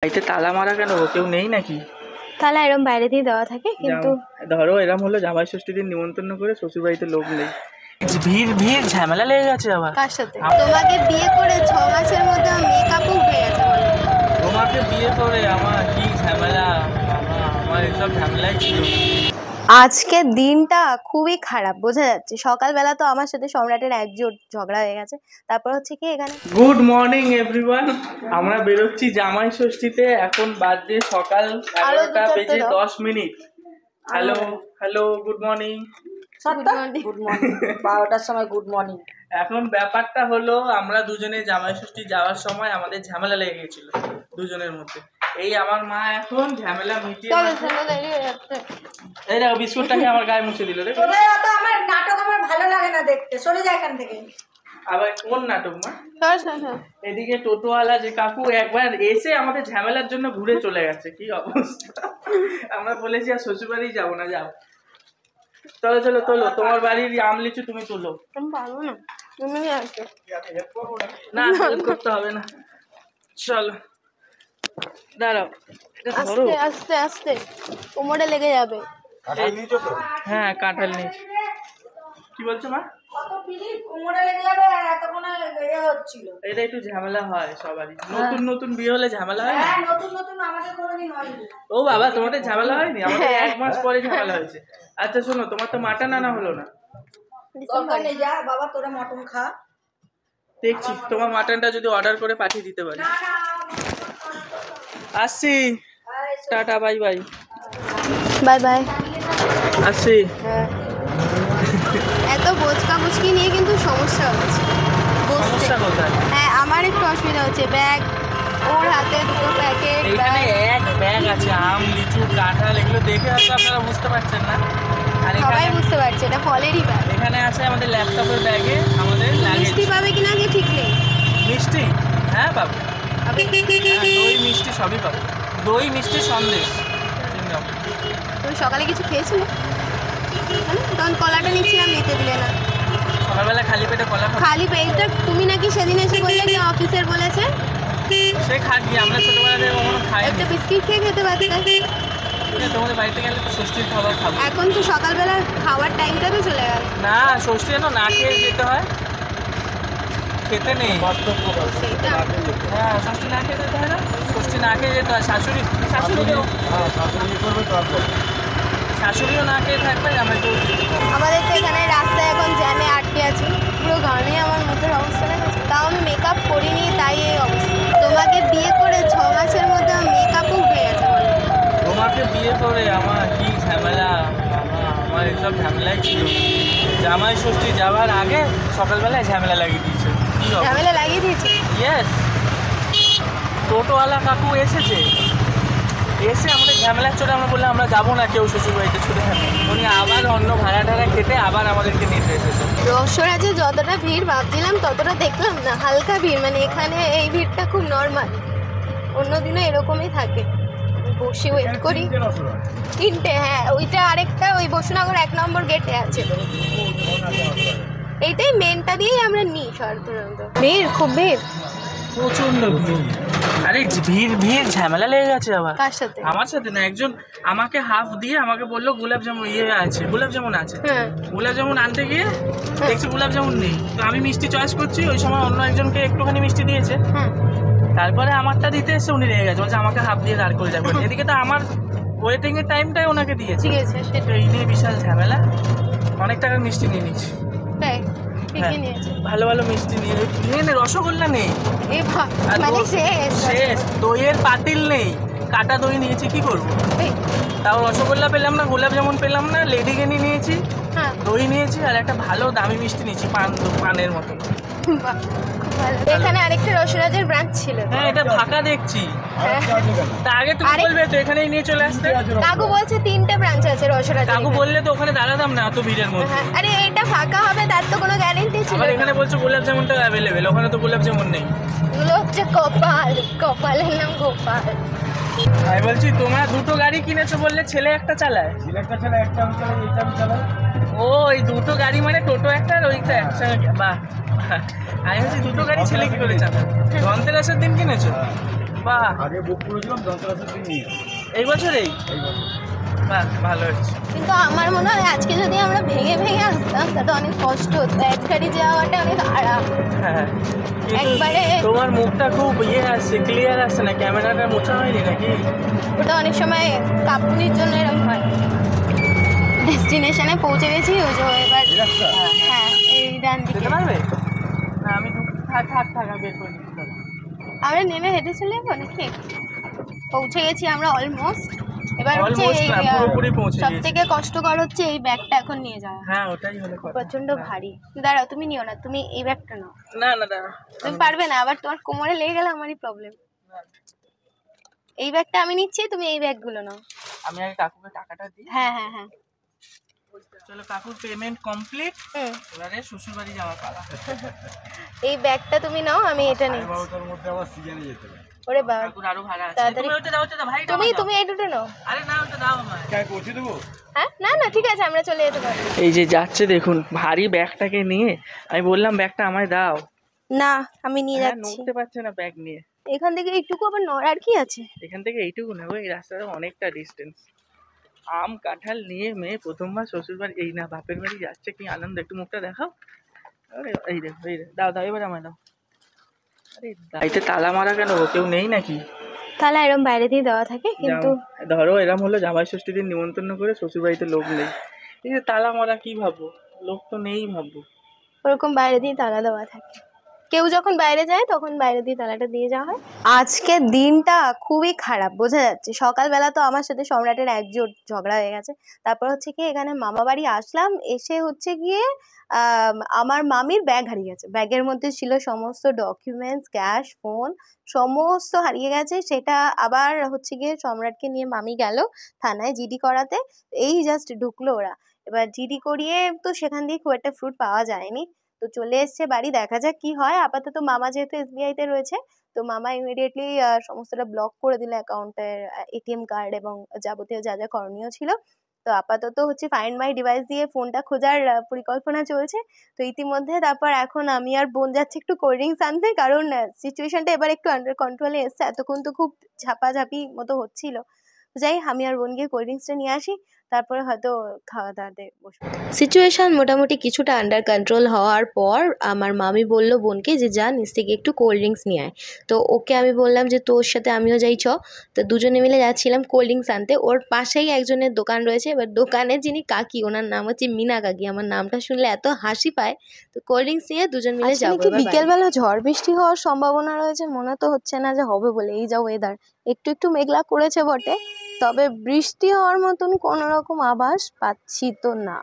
বাড়িতে তালা মারা কেন? কেউ নেই নাকি? তালা এরকম বাইরে দিয়ে দেওয়া থাকে, কিন্তু ধরো এরকম হলো জামাই ষষ্ঠী দিন নিমন্ত্রণ করে শ্বশুর বাড়িতে লোক নেই, ভিড় ভিড় ঝামেলা লেগে গেছে আবার। কার সাথে? তোমাকে বিয়ে করে 6 মাসের মধ্যে মেকআপও উঠে গেছে। তোমাকে বিয়ে করে আমার কি ঝামেলা, আমার এসব ঝামেলাই ছিল। আজকের দিনটা খুবই খারাপ বোঝা যাচ্ছে। সকালবেলা তো আমার সাথে সম্রাটের একজোট ঝগড়া হয়ে গেছে, তারপর হচ্ছে কি এখানে। গুড মর্নিং এভরিওয়ান, আমরা বেরোচ্ছি জামাই ষষ্ঠীতে। এখন বাজে সকাল 11টা বেজে 10 মিনিট। Hello hello, good morning. Good morning 12টার সময় গুড মর্নিং। এখন ব্যাপারটা হলো আমরা দুজনে জামাই ষষ্ঠী যাওয়ার সময় আমাদের ঝামেলা লেগে গেছিল দুজনের মধ্যে। এই আমার মা এখন ঝামেলা মিটিয়ে এই দেখো বিস্কুটটাকে আমার গায়ে মুছে দিল। দেখো আমার নাটক আমার ভালো লাগে না দেখতে, সরে যায় এখান থেকে। আবার কোন নাটক মা? এদিকে টোটোওয়ালা যে কাকু একবার এসে আমাদের ঝামেলার জন্য ঘুরে চলে গেছে। কি অবস্থা! আমরা বলেছি আর শ্বশুর বাড়ি যাবো না, যাও। চলো চলো তোলো, তোমার বাড়ির আম লিচু তুমি তোলো। না হেল্প করতে হবে না, চলো দাঁড়াও। আস্তে আস্তে আস্তে কোমরে লেগে যাবে। হ্যাঁ কাঁঠাল নিয়েছি। কি বলছো মা? এটা একটু ঝামেলা হয় সবারই, নতুন নতুন বিয়ে হলে ঝামেলা হয় না? ও বাবা, তোমাদের ঝামেলা হয়নি? আমাদের 1 মাস পরে ঝামেলা হয়েছে। আচ্ছা শোনো, তোমার তো মাটন আনা হলো না। বাবা তোরা মটন খা, দেখছি তোমার মাটনটা যদি অর্ডার করে পাঠিয়ে দিতে পারি। আসছি, tata, bye by. Bye bye, আসছি। এত বোচকা বুচকি নিয়ে কিন্তু সমস্যা হচ্ছে। সমস্যা কোথায়? হ্যাঁ আমার একটু অসুবিধা হচ্ছে। ব্যাগ, ওর হাতে 2 প্যাকেট, এখানে এক ব্যাগ আছে আম লিচু কাঁঠাল, এগুলো দেখে হয়তো আপনারা বুঝতে পারছেন না। আর সবাই বুঝতে পারছে এটা ফলেরই ব্যাগ। এখানে আছে আমাদের ল্যাপটপের ব্যাগে আমাদের মিষ্টি পাবে কিনা কি ঠিক নেই। মিষ্টি হ্যাঁ পাবে, দই মিষ্টি সবই পাবে। দই মিষ্টি সন্দেশ। তুমি সকালে কিছু খেয়েছিলে? তখন কলাটা নিচ্ছিলাম, নিতে দিলে না। সকালবেলা খালি পেটে কলা খাবো? খালি পেটটা তুমি নাকি সেদিন এসে বললে যে অফিসের বলেছে সে খাচ্ছি, আমরা ছোটবেলা থেকে কখনো খাই। একটা বিস্কিট খেয়ে খেতে পারতে। তোমাদের বাড়িতে গেলে তো ষষ্ঠীর খাবার খাবো। এখন তো সকালবেলা খাওয়ার টাইমটা তো চলে গেল। না ষষ্ঠী যেন না খেয়ে যেতে হয়, খেতে নেই। হ্যাঁ ষষ্ঠী না খেয়ে যেতে হয় না, ষষ্ঠী না খেয়ে যেতে হয়। শাশুড়িও না খেয়ে থাকবে। আমাদের তো এখানে রাস্তায় এখন জ্যামে আটকে আছি, পুরো গানে আমার মুখের অবস্থা দেখেছে। তাও আমি মেকআপ করিনি, তাই এই অবস্থা। তোমাকে বিয়ে করে 6 মাসের মধ্যে মেকআপও উঠে গেছে। তোমাকে বিয়ে করে আমার কি ঝামেলা, আমার এসব ঝামেলাই ছিল। জামাই ষষ্ঠী যাওয়ার আগে সকালবেলায় ঝামেলা লাগিয়ে দিয়েছে। ঝামেলা লাগিয়ে দিয়েছে? ইয়েস, টোটোওয়ালা কাকু এসেছে, এসে আমাদের ঝামেলার চোটে আমরা বললাম আমরা যাবো না কেউ শ্বশুর বাড়িতে ছুটে থাকি। উনি আবার অন্য ভাড়া টাড়া খেতে আবার আমাদেরকে নিতে এসেছে। রসরাজে যতটা ভিড় ভাবছিলাম ততটা দেখলাম না, হালকা ভিড়। মানে এখানে এই ভিড়টা খুব নর্মাল, অন্যদিনও এরকমই থাকে। বসে ওয়েট করি 3টে। হ্যাঁ ওইটা আরেকটা, ওই বসুনগর 1 নম্বর গেটে আছে। এইটাই মেনটা দিয়েই আমরা নিই সাধারণত। ভিড়, খুব ভিড়, প্রচন্ড ভিড়। আরে ভিড় ভিড় ঝামেলা লেগে গেছে আবার। কার সাথে? আমার সাথে না, একজন আমাকে হাফ দিয়ে আমাকে বললো গোলাপ জামুন আছে, গোলাপ জামুন আছে। গোলাপ জামুন আনতে গিয়ে দেখছি গোলাপ জামুন নেই। তো আমি মিষ্টি চয়েস করছি, ওই সময় অন্য একজনকে একটুখানি মিষ্টি দিয়েছে। তারপরে আমারটা দিতে এসে উনি রেগে গেছে, বলছে আমাকে হাফ দিয়ে দাঁড় করে যাবেন। এদিকে তো আমার ওয়েটিং এর টাইমটাই ওনাকে দিয়েছে। এই নিয়ে বিশাল ঝামেলা, অনেক টাকার মিষ্টি নিয়ে নিচ্ছি। ভালো ভালো মিষ্টি নিয়ে রসগোল্লা নেই, শেষ। দইয়ের পাতিল নেই, কাটা দই নিয়েছি, কি করবো? তাও রসগোল্লা পেলাম না, গোলাপ জামুন পেলাম না। লেডিকেনি নিয়েছি, দই নিয়েছি, আর একটা ভালো দামি মিষ্টি নিয়েছি, পানের মতো। এখানে আরেকটা রসরাজের ব্রাঞ্চ ছিল। হ্যাঁ এটা ফাঁকা দেখছি। তা আগে তুমি বলবে তো এখানেই নিয়ে চলে আসতে। কাকু বলছে 3টে ব্রাঞ্চ আছে রসরাজ। কাকু বললে তো ওখানে দাঁড়াতাম না এত ভিড়ের মধ্যে। আরে এটা ফাঁকা হবে তার তো কোনো গ্যারান্টি ছিল না। আর এখানে বলছো গোলাপ জামুনটা অ্যাভেলেবেল, ওখানে তো গোলাপ জামুন নেই। এগুলো হচ্ছে কপাল, কপালের নাম গোপাল। আমি বলছি তোমরা 2টো গাড়ি কিনেছো বললে, ছেলে একটা চালায়? একটা চালায়, একটা আমি চালাই, এটা আমি চালাই। ও ওই 2টো গাড়ি মানে টোটো একটা আর ওইটা একসঙ্গে? বাহ, আমি বলছি 2টো গাড়ি ছেলে কি করে চালায়? ধনতেরাসের দিন কিনেছো? বাহ, আগে বুক করেছিলাম 10 দিন নিয়ে এই বছরেই? এই বছর। বাহ, ভালো হচ্ছে। কিন্তু আমার মনে হয় আজকে যদি আমরা ভেঙে ভেঙে আসতাম তাতে অনেক কষ্ট হতো, এক গাড়ি যাওয়াটা অনেক আরাম। হ্যাঁ, কিন্তু একবারে তোমার মুখটা খুব আসছে, ক্লিয়ার আসছে না, ক্যামেরাটা মোছা হয়নি নাকি? ওটা অনেক সময় কাঁপুনির জন্য এরকম হয়। ডেস্টিনেশনে পৌঁছে গেছি, ওই যে এবার হ্যাঁ এই ডান দিকে যেতে পারবে না? আমি থাক থাক থাক, আমি বের করে দিচ্ছি। আমরা নেমে হেঁটে চলে যাবো নাকি? পৌঁছে গেছি আমরা অলমোস্ট। এবার হচ্ছে Almost এই না, পুরোপুরি পৌঁছে সব গেছি। থেকে কষ্টকর হচ্ছে এই ব্যাগটা এখন নিয়ে যাওয়া। হ্যাঁ, ওটাই হলো কথা। প্রচন্ড ভারী। দাঁড়াও, তুমি নিও না, তুমি এই ব্যাগটা নাও। না না, দাঁড়া, তুমি পারবে না, আবার তোমার কোমরে লেগে গেলে আমারই প্রবলেম। এই ব্যাগটা আমি নিচ্ছি, তুমি এই ব্যাগগুলো নাও। আমি আগে কাকুকে টাকাটা দিই। হ্যাঁ হ্যাঁ হ্যাঁ। চলো, কাকুর পেমেন্ট কমপ্লিট। হুম, এবারে শ্বশুর বাড়ি যাওয়ার পালা। এই ব্যাগটা তুমি নাও, আমি এটা নিচ্ছি। 12টার মধ্যে আবার সিজনে যেতে হবে। ওরে বাবা, কাকুর আরো ভাড়া আছে। তাড়াতাড়ি। তুমি ওটা দাও, ওটা দাও, ভাই তুমি তুমি এই দুটো নাও। আরে না, ওটা দাও আমায়। কাই পৌঁছে দেবো? হ্যাঁ না না, ঠিক আছে, আমরা চলে যেতে পারি। এই যে যাচ্ছে দেখুন, ভারী ব্যাগটাকে নিয়ে। আমি বললাম ব্যাগটা আমায় দাও, না আমি নিয়ে হ্যাঁ, যাচ্ছি। নড়তে পারছে না ব্যাগ নিয়ে। এখান থেকে একটুকু আবার নড়ার কি আছে? এখান থেকে এইটুকু নেবো, এই রাস্তাটা অনেকটা ডিস্টেন্স। আম কাঁঠাল নিয়ে মেয়ে প্রথমবার শ্বশুর বাড়ি, এই না বাপের বাড়ি যাচ্ছে, কি আনন্দ! একটু মুখটা দেখাও। আরে এই দেখো, এই দেখো, দাও দাও, এবার আমায় দাও। আরে বাড়িতে তালা মারা কেন? কেউ নেই নাকি? তাহলে এরকম বাইরে দিয়ে দেওয়া থাকে, কিন্তু ধরো এরম হলো জামাই ষষ্ঠীর দিন নিমন্ত্রণ করে শ্বশুর বাড়িতে লোক নেই, এই যে তালা মারা, কি ভাববো? লোক তো নেই ভাববো। ওরকম বাইরে দিয়ে তালা দেওয়া থাকে। কেউ যখন বাইরে যায় তখন বাইরে দিয়ে তালাটা দিয়ে যাওয়া হয়। আজকে দিনটা খুবই খারাপ, বোঝা যাচ্ছে। সকালবেলা তো আমার সাথে সম্রাটের একজোট ঝগড়া হয়ে গেছে। তারপর হচ্ছে কি, এখানে মামা বাড়ি আসলাম, এসে হচ্ছে গিয়ে আমার মামির ব্যাগ হারিয়ে গেছে। ব্যাগের মধ্যে ছিল সমস্ত ডকুমেন্টস, ক্যাশ, ফোন, সমস্ত হারিয়ে গেছে। সেটা আবার হচ্ছে গিয়ে সম্রাটকে নিয়ে মামি গেল থানায় জিডি করাতে। এই জাস্ট ঢুকলো ওরা। এবার জিডি করিয়ে তো সেখান দিয়ে খুব একটা ফ্রুট পাওয়া যায়নি, তো চলে এসছে বাড়ি। দেখা যাক কি হয়। আপাতত মামা যেহেতু এসবিআই তে রয়েছে, তো মামা ইমিডিয়েটলি সমস্তটা ব্লক করে দিল, অ্যাকাউন্টের এটিএম কার্ড এবং যাবতীয় যা যা করণীয় ছিল। তো আপাতত হচ্ছে ফাইন্ড মাই ডিভাইস দিয়ে ফোনটা খোঁজার পরিকল্পনা চলছে। তো ইতিমধ্যে তারপর এখন আমি আর বোন যাচ্ছি একটু কোল্ড ড্রিঙ্কস আনতে, কারণ সিচুয়েশনটা এবার একটু আন্ডার কন্ট্রোলে এসছে। এতক্ষণ তো খুব ঝাপাঝাপি মতো হচ্ছিল। যাই, আমি আর বোন গিয়ে কোল্ড ড্রিঙ্কসটা নিয়ে আসি, তারপরে হয়তো খাওয়া দাওয়াতে বসবো। সিচুয়েশন মোটামুটি কিছুটা আন্ডার কন্ট্রোল হওয়ার পর আমার মামি বলল বোনকে যে যা নিচ থেকে একটু কোল্ড ড্রিঙ্কস নিয়ে আয়। তো ওকে আমি বললাম যে তোর সাথে আমিও যাই, চ। তো দুজনে মিলে যাচ্ছিলাম কোল্ড ড্রিঙ্কস আনতে। ওর পাশেই একজনের দোকান রয়েছে। এবার দোকানের যিনি কাকি, ওনার নাম হচ্ছে মিনা কাকি। আমার নামটা শুনলে এত হাসি পায়। তো কোল্ড ড্রিঙ্কস নিয়ে দুজন মিলে যাবো। বিকেলবেলা ঝড় বৃষ্টি হওয়ার সম্ভাবনা রয়েছে, মনে তো হচ্ছে না যে হবে বলে। এই যা ওয়েদার, একটু একটু মেঘলা করেছে বটে, তবে বৃষ্টি হওয়ার মতন কোনো রকম আভাস পাচ্ছি তো না।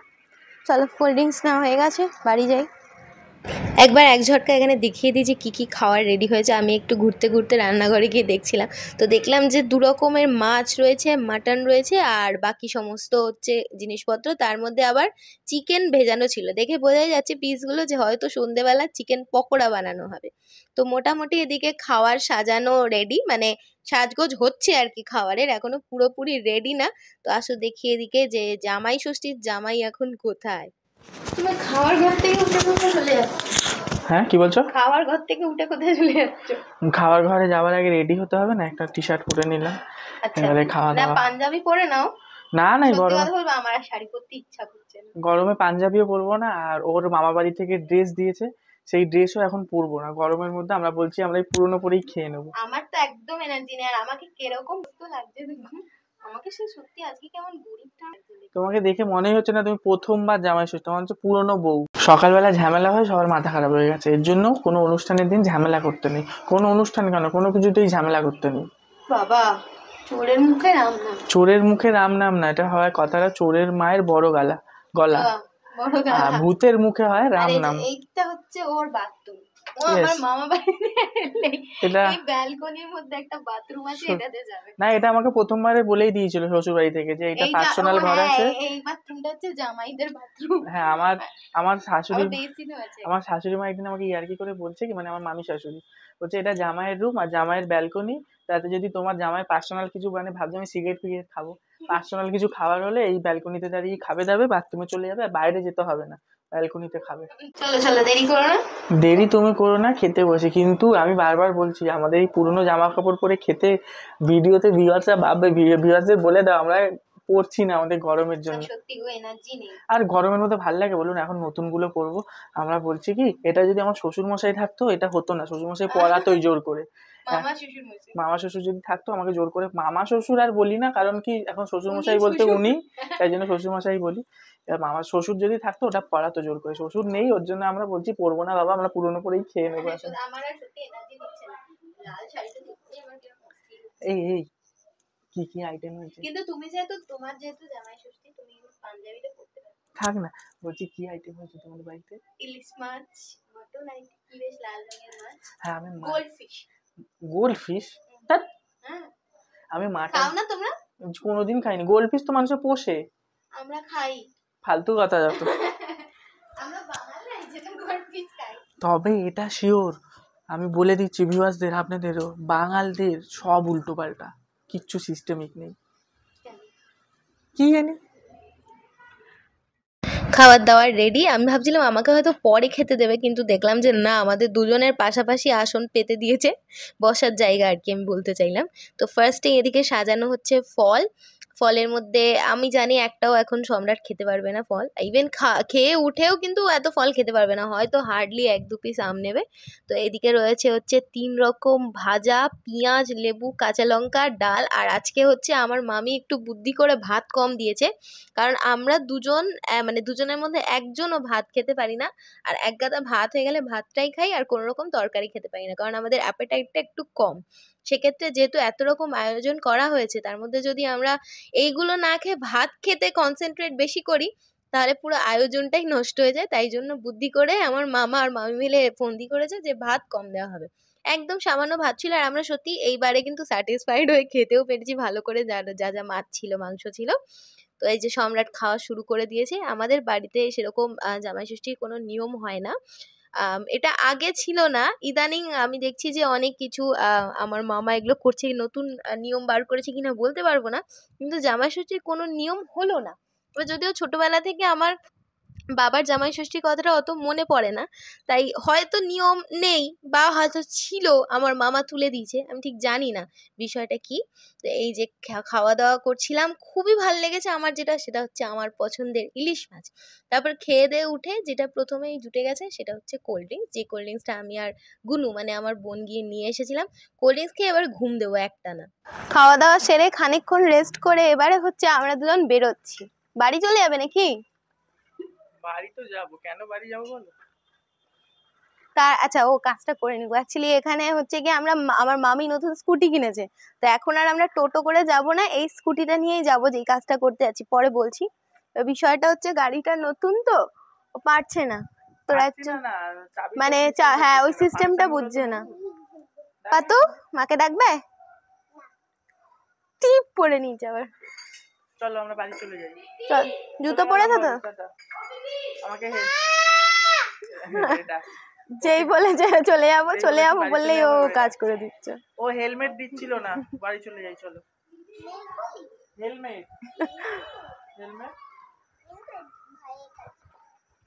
চলো, কোল্ড ড্রিঙ্কস নেওয়া হয়ে গেছে, বাড়ি যাই। একবার এক ঝটকা এখানে দেখিয়ে দিই যে কী কী খাওয়ার রেডি হয়েছে। আমি একটু ঘুরতে ঘুরতে রান্নাঘরে গিয়ে দেখছিলাম, তো দেখলাম যে 2 রকমের মাছ রয়েছে, মাটন রয়েছে, আর বাকি সমস্ত হচ্ছে জিনিসপত্র। তার মধ্যে আবার চিকেন ভেজানো ছিল। দেখে বোঝাই যাচ্ছে পিসগুলো যে হয়তো সন্ধেবেলা চিকেন পকোড়া বানানো হবে। তো মোটামুটি এদিকে খাওয়ার সাজানো রেডি, মানে সাজগোজ হচ্ছে আর কি খাবারের, এখনো পুরোপুরি রেডি না। তো আসো দেখি এদিকে যে জামাই ষষ্ঠীর জামাই এখন কোথায়। তুমি খাওয়ার ঘর থেকে উঠে কোথায় চলে যাচ্ছ? হ্যাঁ, কি বলছো? খাওয়ার ঘর থেকে উঠে কোথায় চলে যাচ্ছ? খাওয়ার ঘরে যাওয়ার আগে রেডি হতে হবে না? একটা টি শার্ট পরে নিলাম, আচ্ছা, এবারে খাওয়া না দাওয়া। পাঞ্জাবি পরে নাও। না না, সত্যি গরমে, কথা বলবো, আমার আর শাড়ি পরতে ইচ্ছা করছে না। গরমে পাঞ্জাবিও পরবো না, আর ওর মামা বাড়ি থেকে ড্রেস দিয়েছে, সেই ড্রেসও এখন পরবো না গরমের মধ্যে। আমরা বলছি আমরা এই পুরনো পরেই খেয়ে নেবো। আমার তো একদম এনার্জি নেই, আর আমাকে কিরকম তো লাগছে দেখুন। আমাকে সে সত্যি আজকে কেমন গরিবটা লাগছে। তোমাকে দেখে মনেই হচ্ছে না তুমি প্রথমবার জামাই ষষ্ঠী, তোমার হচ্ছে পুরনো বউ। সকালবেলা ঝামেলা হয়, সবার মাথা খারাপ হয়ে গেছে। এর জন্য কোনো অনুষ্ঠানের দিন ঝামেলা করতে নেই। কোনো অনুষ্ঠান কেন, কোনো কিছুতেই ঝামেলা করতে নেই। বাবা, চোরের মুখে রাম নাম। চোরের মুখে রাম নাম না, এটা হয় কথাটা চোরের মায়ের বড় গলা। বড় আর গালা। ভূতের মুখে হয় রাম আর এই যে নাম। এইটা হচ্ছে ওর বাথরুম। ও Yes. আমার মামা বাড়িতে এলে এটা এই ব্যালকনির মধ্যে একটা বাথরুম আছে, এটাতে যাবে। না, এটা আমাকে প্রথমবারে বলেই দিয়েছিল শ্বশুর বাড়ি থেকে যে এটা পার্সোনাল ঘর আছে। এই বাথরুমটা হচ্ছে জামাইদের বাথরুম। হ্যাঁ, আমার শাশুড়ি, আবার বেসিনও আছে। আমার শাশুড়ি মা একদিন আমাকে ইয়ার্কি করে বলছে কি, মানে আমার মামি শাশুড়ি বলছে এটা জামাইয়ের রুম আর জামাইয়ের ব্যালকনি, তাতে যদি তোমার জামাই পার্সোনাল কিছু, মানে ভাবছি আমি সিগারেট ফিগারেট খাবো, পার্সোনাল কিছু খাবার হলে এই ব্যালকনিতে দাঁড়িয়ে খাবে দাবে, বাথরুমে চলে যাবে, আর বাইরে যেতে হবে না। ব্যালকনিতে খাবে। চলো চলো, দেরি করো না। দেরি তুমি করো না, খেতে বসে। কিন্তু আমি বারবার বলছি আমাদের এই পুরনো জামা কাপড় পরে খেতে ভিডিওতে ভিউয়ার্সরা ভাববে, ভিউয়ার্সদের বলে দাও আমরা পরছি না আমাদের গরমের জন্য। সত্যি গো, এনার্জি নেই। আর গরমের মধ্যে ভালো লাগে বলুন? এখন নতুনগুলো পরবো। আমরা বলছি কি, এটা যদি আমার শ্বশুর মশাই থাকতো এটা হতো না, শ্বশুর মশাই পরাতোই জোর করে। মামা শ্বশুর যদি থাকতো আমাকে জোর করে, মামা শ্বশুর আর বলি না, কারণ কি এখন শ্বশুর মশাই বলতে উনি, তাই জন্য শ্বশুর মশাই বলি। এবার মামা শ্বশুর যদি থাকতো ওটা পরাতো জোর করে, শ্বশুর নেই ওর জন্য আমরা বলছি পরবো না বাবা, আমরা পুরনো পরেই খেয়ে নেবো। এই এই কি কি আইটেম হয়েছে? কিন্তু তুমি যেহেতু তোমার যেহেতু জামাই ষষ্ঠী, তুমি পাঞ্জাবিটা পরতে পারো। থাক না, বলছি কি আইটেম হয়েছে তোমাদের বাড়িতে? ইলিশ মাছ, মটন, আর কি বেশ লাল রঙের মাছ। হ্যাঁ আমি গোল্ডফিশ। গোল্ডফিশ? হ্যাঁ আমি মাটন খাও না তোমরা? কোনোদিন খাইনি। গোল্ডফিশ তো মানুষে পোষে। আমরা খাই। ফালতু কথা যত। আমরা বাঙালি যেটা গোল্ডফিশ খাই। তবে এটা শিওর, আমি বলে দিচ্ছি ভিউয়ার্সদের, আপনাদেরও, বাঙালদের সব উল্টো পাল্টা, কিচ্ছু সিস্টেমিক নেই। কি জানি। খাবার দাবার রেডি। আমি ভাবছিলাম আমাকে হয়তো পরে খেতে দেবে, কিন্তু দেখলাম যে না, আমাদের দুজনের পাশাপাশি আসন পেতে দিয়েছে, বসার জায়গা আর কি আমি বলতে চাইলাম। তো ফার্স্টে এদিকে সাজানো হচ্ছে ফল। ফলের মধ্যে আমি জানি একটাও এখন সম্রাট খেতে পারবে না ফল, ইভেন খেয়ে উঠেও কিন্তু এত ফল খেতে পারবে না, হয়তো হার্ডলি 1-2 পিস আম নেবে। তো এদিকে রয়েছে হচ্ছে 3 রকম ভাজা, পেঁয়াজ, লেবু, কাঁচা লঙ্কা, ডাল। আর আজকে হচ্ছে আমার মামি একটু বুদ্ধি করে ভাত কম দিয়েছে, কারণ আমরা দুজন মানে দুজনের মধ্যে একজনও ভাত খেতে পারি না। আর এক গাদা ভাত হয়ে গেলে ভাতটাই খাই, আর কোনো রকম তরকারি খেতে পারি না, কারণ আমাদের অ্যাপেটাইটটা একটু কম। সেক্ষেত্রে যেহেতু এত রকম আয়োজন করা হয়েছে, তার মধ্যে যদি আমরা এইগুলো না খেয়ে ভাত খেতে কনসেন্ট্রেট বেশি করি, তাহলে পুরো আয়োজনটাই নষ্ট হয়ে যায়। তাই জন্য বুদ্ধি করে আমার মামা আর মামি মিলে ফন্দি করেছে যে ভাত কম দেওয়া হবে। একদম সামান্য ভাত ছিল, আর আমরা সত্যি এইবারে কিন্তু স্যাটিসফাইড হয়ে খেতেও পেরেছি ভালো করে, যা যা মাছ ছিল, মাংস ছিল। তো এই যে সম্রাট খাওয়া শুরু করে দিয়েছে। আমাদের বাড়িতে সেরকম জামাই ষষ্ঠীর কোনো নিয়ম হয় না, এটা আগে ছিল না, ইদানিং আমি দেখছি যে অনেক কিছু আমার মামা এগুলো করছে, নতুন নিয়ম বার করেছে কিনা বলতে পারবো না, কিন্তু জামাই ষষ্ঠীর কোনো নিয়ম হলো না। যদিও ছোটবেলা থেকে আমার বাবার জামাই ষষ্ঠীর কথাটা অত মনে পড়ে না, তাই হয়তো নিয়ম নেই বা হয়তো ছিল, আমার মামা তুলে দিয়েছে, আমি ঠিক জানি না বিষয়টা কি। তো এই যে খাওয়া দাওয়া করছিলাম, খুবই ভালো লেগেছে আমার, সেটা হচ্ছে আমার পছন্দের ইলিশ মাছ। তারপর খেয়ে দিয়ে উঠে যেটা প্রথমেই জুটে গেছে সেটা হচ্ছে কোল্ড ড্রিঙ্কস, যে কোল্ড ড্রিঙ্কসটা আমি আর গুনু মানে আমার বোন গিয়ে নিয়ে এসেছিলাম। কোল্ড ড্রিঙ্কস খেয়ে এবার ঘুম দেবো একটানা। খাওয়া দাওয়া সেরে খানিকক্ষণ রেস্ট করে এবারে হচ্ছে আমরা দুজন বেরোচ্ছি। বাড়ি চলে যাবে নাকি? বাড়ি তো যাবো, কেন বাড়ি যাবো বলো? তার আচ্ছা ও কাজটা করে নিব। অ্যাকচুয়ালি এখানে হচ্ছে কি আমার মামি নতুন স্কুটি কিনেছে, তো এখন আর আমরা টোটো করে যাব না, এই স্কুটিটা নিয়েই যাব, যেই কাজটা করতে যাচ্ছি পরে বলছি। বিষয়টা হচ্ছে গাড়িটা নতুন তো ও পারছে না, তো মানে হ্যাঁ ওই সিস্টেমটা বুঝছে না। পাতো মাকে ডাকবে, টিপ পরে নিয়ে আবার। চলো আমরা বাড়ি চলে যাই। চল, জুতো পরে থাকো। আমাকে যেই বলে যে চলে যাবো বললেই ও কাজ করে দিচ্ছে। ও হেলমেট দিচ্ছিল না, বাড়ি চলে যাই চলো।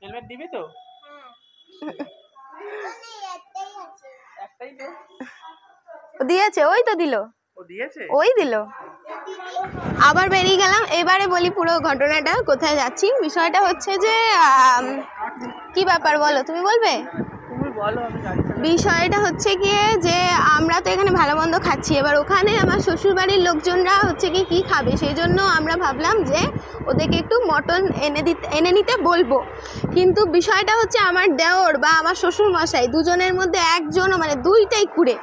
হেলমেট দিবি তো? একটাই তো দিয়েছে, ওই তো দিল, ওই দিল। আবার বেরিয়ে গেলাম। এবারে বলি পুরো ঘটনাটা, কোথায় যাচ্ছি। বিষয়টা হচ্ছে যে কি ব্যাপার বলো, তুমি বলবে? বিষয়টা হচ্ছে গিয়ে যে আমরা তো এখানে ভালো মন্দ খাচ্ছি, এবার ওখানে আমার শ্বশুরবাড়ির লোকজনরা হচ্ছে কি কি খাবে, সেই জন্য আমরা ভাবলাম যে ওদেরকে একটু মটন এনে নিতে বলবো। কিন্তু বিষয়টা হচ্ছে আমার দেওর বা আমার শ্বশুর মশাই দুজনের মধ্যে একজনও, মানে দুইটাই কুড়ে,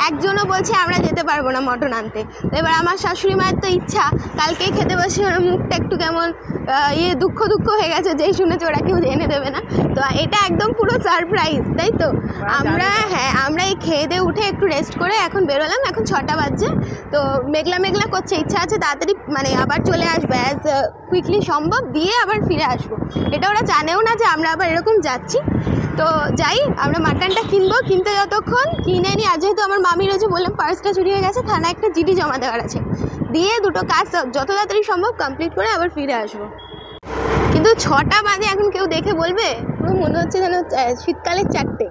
একজনও বলছে আমরা যেতে পারবো না মটন আনতে। তো এবার আমার শাশুড়ি মায়ের তো ইচ্ছা, কালকেই খেতে বসে ওর মুখটা একটু কেমন দুঃখ হয়ে গেছে, যেই শুনেছে ওরা কেউ এনে দেবে না। তো এটা একদম পুরো সারপ্রাইজ, তাই তো? আমরা এই খেয়ে দিয়ে উঠে একটু রেস্ট করে এখন বেরোলাম, এখন 6টা বাজছে। তো মেঘলা করছে, ইচ্ছা আছে তাড়াতাড়ি মানে আবার চলে আসবো, অ্যাজ কুইকলি সম্ভব দিয়ে আবার ফিরে আসবো। এটা ওরা জানেও না যে আমরা আবার এরকম যাচ্ছি। তো যাই, আমরা মাটনটা কিনতে যতক্ষণ কিনে নিই, আর যেহেতু আমার মামি রয়েছে বললাম পার্সটা চুরি হয়ে গেছে, থানায় একটা জিডি জমা দেওয়ার আছে, দিয়ে দুটো কাজ যত তাড়াতাড়ি সম্ভব কমপ্লিট করে আবার ফিরে আসবো। কিন্তু 6টা বাজে, এখন কেউ দেখে বলবে পুরো মনে হচ্ছে যেন শীতকালের 4টে।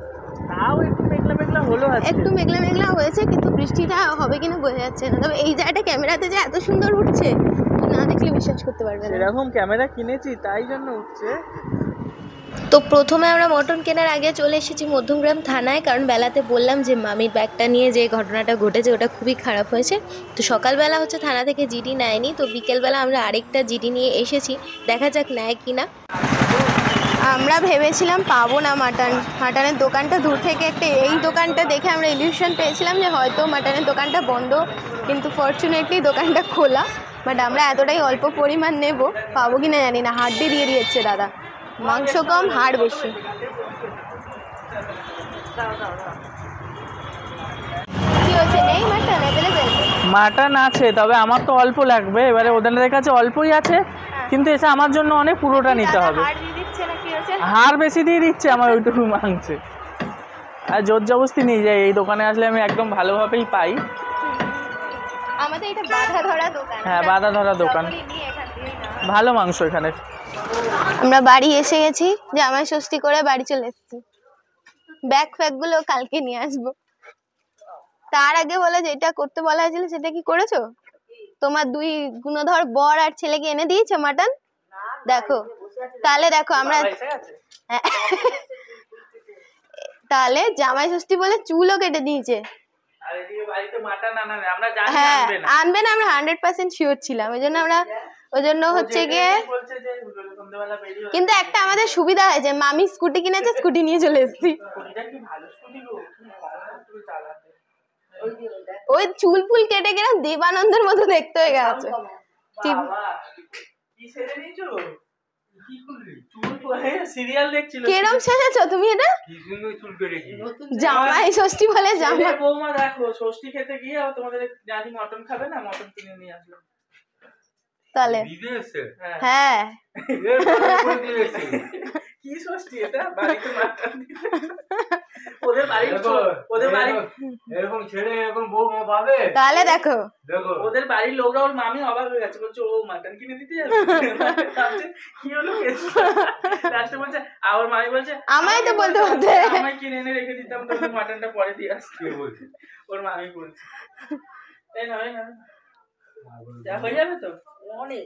তাও একটু মেঘলা মেঘলা হলো, একটু মেঘলা মেঘলা হয়েছে, কিন্তু বৃষ্টিটা হবে কিনা বোঝা যাচ্ছে না। তবে এই জায়গাটা ক্যামেরাতে যে এত সুন্দর উঠছে না দেখলে বিশ্বাস করতে পারবে না। এরকম ক্যামেরা কিনেছি তাই জন্য উঠছে। তো প্রথমে আমরা মটন কেনার আগে চলে এসেছি মধ্যমগ্রাম থানায়, কারণ বেলাতে বললাম যে মামির ব্যাগটা নিয়ে যে ঘটনাটা ঘটেছে ওটা খুবই খারাপ হয়েছে। তো সকালবেলা হচ্ছে থানা থেকে জিডি নেয়নি, তো বিকেলবেলা আমরা আরেকটা জিডি নিয়ে এসেছি, দেখা যাক নেয় কি না। আমরা ভেবেছিলাম পাবো না মাটনের দোকানটা দূর থেকে এই দোকানটা দেখে আমরা ইলিউশন পেয়েছিলাম যে হয়তো মাটনের দোকানটা বন্ধ, কিন্তু ফরচুনেটলি দোকানটা খোলা। বাট আমরা এতটাই অল্প পরিমাণ নেব, পাবো কি না জানি না। হাড্ডি দিয়ে দিয়েছে দাদা, মাংস কম হাড় বেশি। কি হচ্ছে, নেই মাটন অ্যাভেলেবেল? মাটন আছে, তবে আমার তো অল্প লাগবে। এবারে ওদের কাছে অল্পই আছে, কিন্তু এসে আমার জন্য অনেক পুরোটা নিতে হবে। হাড় বেশি দিয়ে দিচ্ছে আমার ওইটুকু মাংসে। আর জোর জবরদস্তি নিয়ে যাই, এই দোকানে আসলে আমি একদম ভালোভাবেই পাই। আমাদের এটা বাধা ধরা দোকান। হ্যাঁ, বাধা ধরা দোকান, ভালো মাংস এখানে। আমরা বাড়ি এসে গেছি, জামাই ষষ্ঠী করে বাড়ি চলে এসেছি। ব্যাগ ফ্যাগগুলো কালকে নিয়ে আসবো। তার আগে বলে যেটা করতে বলা হয়েছিল সেটা কি করেছো? তোমার 2 গুণধর বর আর ছেলেকে এনে দিয়েছে মাটন? দেখো তাহলে, দেখো আমরা তাহলে জামাই ষষ্ঠী বলে চুলও কেটে দিয়েছে। হ্যাঁ, আনবে না, আমরা 100% শিওর ছিলাম। ওই জন্য হচ্ছে গিয়ে, কিন্তু একটা আমাদের সুবিধা হয়েছে, মামি স্কুটি কিনেছে, স্কুটি নিয়ে চলে এসেছি। ওই চুল ফুল কেটে গেলাম দেবানন্দের মতো দেখতে হয়ে গেছে। কেরম সেজেছো তুমি এটা? জামাই ষষ্ঠী বলে জামাই। বৌমা দেখো, ষষ্ঠী খেতে গিয়ে তোমাদের জানি মটন খাবে না, মটন কিনে নিয়ে আসলো। তাহলে হ্যাঁ, কি ষষ্ঠী এটা? বাড়িতে মাটন ওদের বাড়ি এরকম ছেলে এরকম বৌমা পাবে? তাহলে দেখো ওদের বাড়ির লোকরা, ওর মামি অবাক হয়ে গেছে, বলছে ও মাটন কিনে দিতে যাবে। কি হলো লাস্টে বলছে, আর মামি বলছে আমায় তো বলতে বলতে আমায় কিনে এনে রেখে দিতাম, তো মাটনটা পরে দিয়ে আসতে বলছে। ওর মামি বলছে তাই না, হয় না, যা হয়ে যাবে তো। অনেক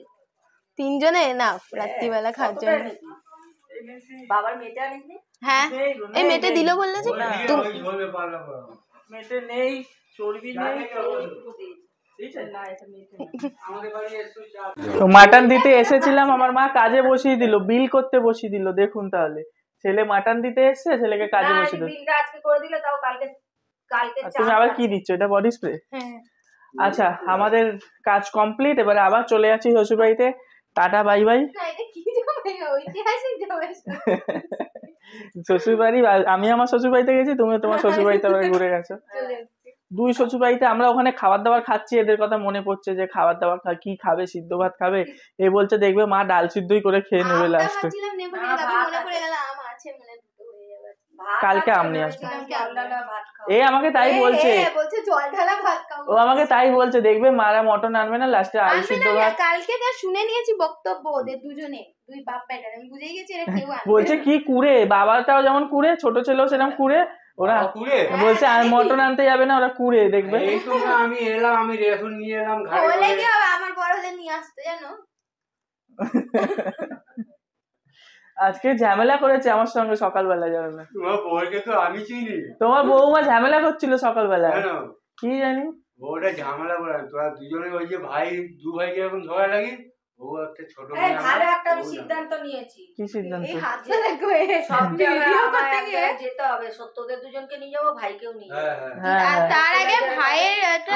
3 জনে না রাত্রিবেলা খাওয়ার জন্য। বাবার মেয়েটা আনিসনি? হ্যাঁ, এই মেটে দিল বললে যে মেটে নেই, চর্বি নেই। তো মাটন দিতে এসেছিলাম, আমার মা কাজে বসিয়ে দিল, বিল করতে বসিয়ে দিল। দেখুন তাহলে, ছেলে মাটন দিতে এসছে, ছেলেকে কাজে বসিয়ে দিল। বিলটা আজকে করে দিলে তাও কালকে তুমি আবার কি দিচ্ছ? এটা বডি স্প্রে? হ্যাঁ। আচ্ছা, আমাদের কাজ কমপ্লিট, এবারে আবার চলে যাচ্ছি শ্বশুর বাড়িতে। Tata bye by. শ্বশুর বাড়ি, আমি আমার শ্বশুর বাড়িতে গেছি, তুমি তোমার শ্বশুর বাড়িতে ঘুরে গেছো। 2 শ্বশুর বাড়িতে। আমরা ওখানে খাবার দাবার খাচ্ছি, এদের কথা মনে পড়ছে যে খাবার দাবার কি খাবে, সিদ্ধ ভাত খাবে। এ বলছে দেখবে মা ডাল সিদ্ধই করে খেয়ে নেবে লাস্টে। কালকে আম নিয়ে আসবো। এ আমাকে তাই বলছে, ও আমাকে তাই বলছে, দেখবে মারা মটন আনবে না, লাস্টে আলু সিদ্ধ ভাত। কালকে যা শুনে নিয়েছি বক্তব্য ওদের দুজনে, 2 বাপ বেটার, আমি বুঝেই গেছি এরা কেউ আনবে। বলছে কি কুড়ে, বাবাটাও যেমন কুড়ে, ছোট ছেলেও সেরকম কুড়ে। ওরা বলছে আর মটন আনতে যাবে না, ওরা কুড়ে দেখবে। এই তো আমি এলাম, আমি রেশন নিয়ে এলাম ঘাড়ে বলে কি হবে, আমার বড় হলে নিয়ে আসতে জানো। আজকে ঝামেলা করেছে আমার সঙ্গে সকালবেলা, জানো না? তোমার বউকে তো আমি চিনি। তোমার বৌমা ঝামেলা করছিল সকালবেলা, কি জানি বউটা ঝামেলা করে। তোরা দুজনে ওই যে ভাই, 2 ভাই যেরকম ঝগড়া লাগি, ও একটা ছোট মেয়ে। ভালো একটা আমি সিদ্ধান্ত নিয়েছি। কি সিদ্ধান্ত? এই হাতটা দেখো, সব ভিডিও করতে গিয়ে যেতে হবে, সত্যদের দুজনকে নিয়ে যাবো, ভাইকেও নিয়ে যাবো। আর তার আগে ভাইয়ের একটা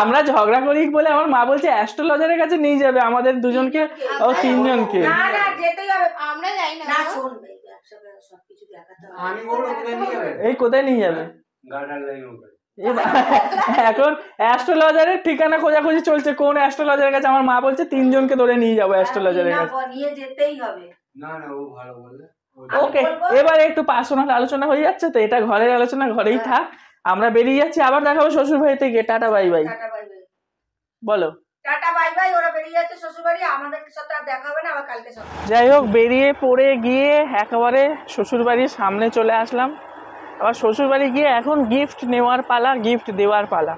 আমরা ঝগড়া করি বলে আমার মা বলছে অ্যাস্ট্রোলজারের কাছে নিয়ে যাবে আমাদের দুজনকে, ও 3 জনকে। না না, যেতেই হবে। আমরা যাই না, না শুন, সবকিছু দেখাতে হবে। আমি বলবো কোথায় নিয়ে যাবে? এই কোথায় নিয়ে যাবে? গার্ডার লাইন উপরে। এখন অ্যাস্ট্রোলজারের ঠিকানা খোঁজাখুঁজি চলছে, কোন অ্যাস্ট্রোলজারের কাছে। আমার মা বলছে 3 জনকে ধরে নিয়ে যাবো অ্যাস্ট্রোলজারের কাছে। নিয়ে যেতেই হবে। না না, ও ভালো বললে। ওকে, এবারে একটু পার্সোনাল আলোচনা হয়ে যাচ্ছে, তো এটা ঘরের আলোচনা ঘরেই থাক। আমরা বেরিয়ে যাচ্ছি, আবার দেখাবো শ্বশুর বাড়িতে গিয়ে। Tata bye bye. Tata bye bye বলো। Tata bye bye. ওরা বেরিয়ে যাচ্ছে শ্বশুর বাড়ি, আমাদের সাথে আর দেখা হবে না, আবার কালকে সকালে। যাই হোক, বেরিয়ে পড়ে গিয়ে একেবারে শ্বশুরবাড়ির সামনে চলে আসলাম। আবার শ্বশুরবাড়ি গিয়ে এখন গিফট নেওয়ার পালা, গিফট দেওয়ার পালা।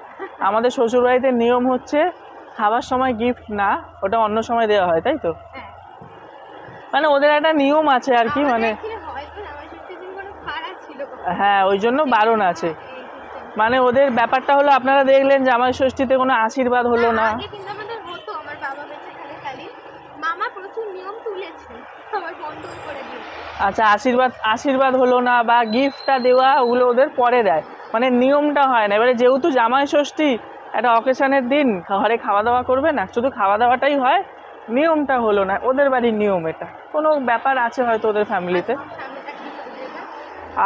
আমাদের শ্বশুরবাড়িতে নিয়ম হচ্ছে খাবার সময় গিফট না, ওটা অন্য সময় দেওয়া হয়, তাই তো? মানে ওদের একটা নিয়ম আছে আর কি, মানে হ্যাঁ ওই জন্য বারণ আছে। মানে ওদের ব্যাপারটা হলো, আপনারা দেখলেন জামাই ষষ্ঠীতে কোনো আশীর্বাদ হলো না। আচ্ছা, আশীর্বাদ হলো না বা গিফটটা দেওয়া, ওগুলো ওদের পরে দেয়, মানে নিয়মটা হয় না। এবারে যেহেতু জামাই ষষ্ঠী একটা অকেশনের দিন, ঘরে খাওয়া দাওয়া করবে না, শুধু খাওয়া দাওয়াটাই হয়, নিয়মটা হলো না। ওদের বাড়ির নিয়ম, এটা কোনো ব্যাপার আছে হয়তো ওদের ফ্যামিলিতে।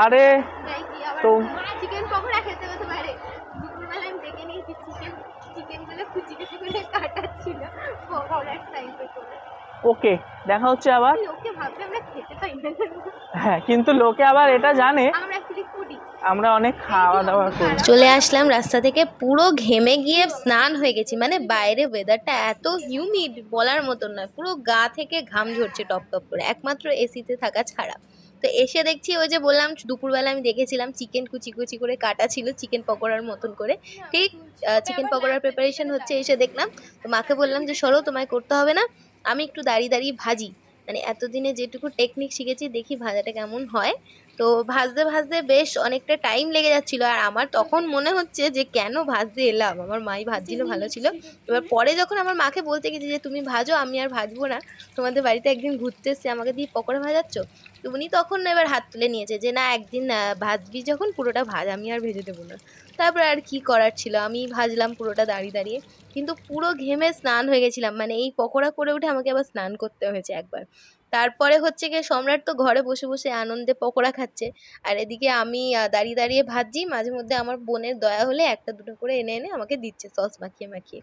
আরে তো ওকে, দেখা হচ্ছে আবার। হ্যাঁ, কিন্তু লোকে আবার এটা জানে আমরা অনেক খাওয়া দাওয়া করি। চলে আসলাম রাস্তা থেকে, পুরো ঘেমে গিয়ে স্নান হয়ে গেছি। মানে বাইরে ওয়েদারটা এত হিউমিড বলার মতন নয়, পুরো গা থেকে ঘাম ঝরছে টপ টপ করে, একমাত্র এসিতে থাকা ছাড়া। তো এসে দেখছি ওই যে বললাম দুপুরবেলা আমি দেখেছিলাম চিকেন কুচি কুচি করে কাটা ছিল, চিকেন পকোড়ার মতন করে, ঠিক চিকেন পকোড়ার প্রিপারেশন হচ্ছে। এসে দেখলাম, তো মাকে বললাম যে সরো, তোমায় করতে হবে না, আমি একটু দাঁড়িয়ে দাঁড়িয়ে ভাজি। মানে এতদিনে যেটুকু টেকনিক শিখেছি, দেখি ভাজাটা কেমন হয়। তো ভাজতে ভাজতে বেশ অনেকটা টাইম লেগে যাচ্ছিল, আর আমার তখন মনে হচ্ছে যে কেন ভাজতে এলাম, আমার মাই ভাজছিল, ভালো ছিল। এবার পরে যখন আমার মাকে বলতে গেছি যে তুমি ভাজো, আমি আর ভাজবো না, তোমাদের বাড়িতে একদিন ঘুরতে এসছি, আমাকে দিয়ে পকোড়া ভাজাচ্ছ, তো উনি তখন এবার হাত তুলে নিয়েছে যে না, একদিন ভাজবি যখন পুরোটা ভাজ, আমি আর ভেজে দেবো না। তারপরে আর কি করার ছিল, আমি ভাজলাম পুরোটা দাঁড়িয়ে দাঁড়িয়ে, কিন্তু পুরো ঘেমে স্নান হয়ে গেছিলাম। মানে এই পকোড়া করে উঠে আমাকে আবার স্নান করতে হয়েছে একবার। তারপরে হচ্ছে গিয়ে সম্রাট তো ঘরে বসে বসে আনন্দে পকোড়া খাচ্ছে, আর এদিকে আমি দাঁড়িয়ে দাঁড়িয়ে ভাজছি। মাঝে মধ্যে আমার বোনের দয়া হলে একটা দুটো করে এনে এনে আমাকে দিচ্ছে সস মাখিয়ে মাখিয়ে।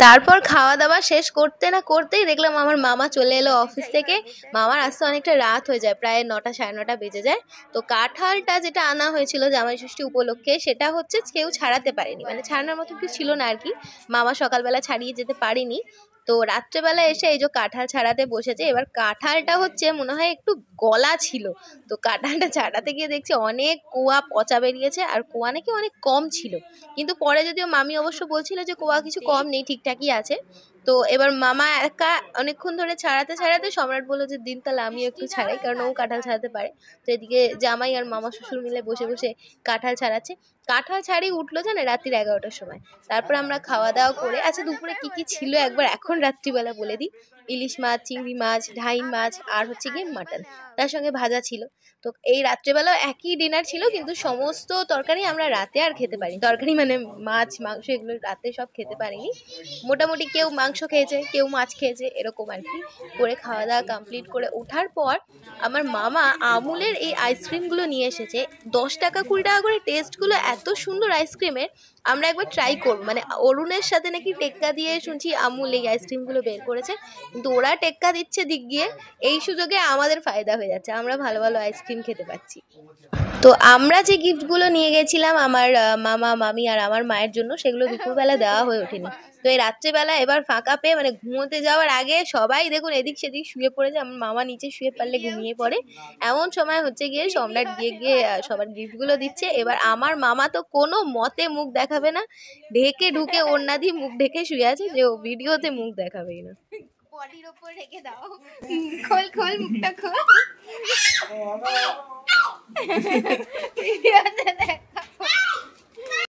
তারপর খাওয়া দাওয়া শেষ করতে না করতেই দেখলাম আমার মামা চলে এলো অফিস থেকে। মামার আসতে অনেকটা রাত হয়ে যায়, প্রায় 9টা 9:30 বেজে যায়। তো কাঁঠালটা যেটা আনা হয়েছিল জামাই ষষ্ঠী উপলক্ষে, সেটা হচ্ছে কেউ ছাড়াতে পারেনি, মানে ছাড়ানোর মতো কিছু ছিল না আর কি। মামা সকালবেলা ছাড়িয়ে যেতে পারেনি, তো রাত্রেবেলা এসে এই যে কাঁঠাল ছাড়াতে বসেছে। এবার কাঁঠালটা হচ্ছে মনে হয় একটু গলা ছিল, তো কাঁঠালটা ছাড়াতে গিয়ে দেখছি অনেক কোয়া পচা বেরিয়েছে, আর কোয়া নাকি অনেক কম ছিল। কিন্তু পরে যদিও মামি অবশ্য বলছিল যে কোয়া কিছু কম নেই, ঠিকঠাকই আছে। তো এবার মামা একা অনেকক্ষণ ধরে ছাড়াতে ছাড়াতে সম্রাট বললো যে দিন তাহলে আমিও একটু ছাড়াই, কারণ ও কাঁঠাল ছাড়াতে পারে। তো এদিকে জামাই আর মামা শ্বশুর মিলে বসে বসে কাঁঠাল ছাড়াচ্ছে। কাঁঠাল ছাড়িয়ে উঠলো জানে রাত্রির 11টার সময়। তারপর আমরা খাওয়া দাওয়া করে, আচ্ছা দুপুরে কি কি ছিল একবার এখন রাত্রিবেলা বলে দিই। ইলিশ মাছ, চিংড়ি মাছ, ঢাইন মাছ, আর হচ্ছে গিয়ে মাটন, তার সঙ্গে ভাজা ছিল। তো এই রাত্রেবেলাও একই ডিনার ছিল, কিন্তু সমস্ত তরকারি আমরা রাতে আর খেতে পারিনি। তরকারি মানে মাছ মাংস এগুলো রাতে সব খেতে পারিনি। মোটামুটি কেউ মাংস খেয়েছে, কেউ মাছ খেয়েছে, এরকম আর কি করে খাওয়া দাওয়া কমপ্লিট করে ওঠার পর আমার মামা আমুলের এই আইসক্রিমগুলো নিয়ে এসেছে। 10 টাকা 20 টাকা করে, টেস্টগুলো এত সুন্দর আইসক্রিমের, আমরা একবার ট্রাই করব। মানে অরুণের সাথে নাকি টেক্কা দিয়ে শুনছি আমুল এই আইসক্রিমগুলো বের করেছে, কিন্তু ওরা টেক্কা দিচ্ছে দিক গিয়ে, এই সুযোগে আমাদের ফায়দা হয়ে যাচ্ছে, আমরা ভালো ভালো আইসক্রিম খেতে পাচ্ছি। তো আমরা যে গিফটগুলো নিয়ে গেছিলাম আমার মামা মামি আর আমার মায়ের জন্য, সেগুলো দুপুরবেলা দেওয়া হয়ে ওঠেনি। তো এই রাত্রেবেলা এবার ফাঁকা পেয়ে, মানে ঘুমোতে যাওয়ার আগে সবাই দেখুন এদিক সেদিক শুয়ে পড়েছে। আমার মামা নিচে শুয়ে পারলে ঘুমিয়ে পড়ে, এমন সময় হচ্ছে গিয়ে সম্রাট গিয়ে সবার গিফটগুলো দিচ্ছে। এবার আমার মামা তো কোনো মতে মুখ দেখাবে না, ঢেকে ঢুকে ওড়না দিয়ে মুখ ঢেকে শুয়ে আছে, যে ও ভিডিওতে মুখ দেখাবেই না। বডির ওপর রেখে দাও, খোল খোল মুখটা খোল, ভিডিওতে দেখা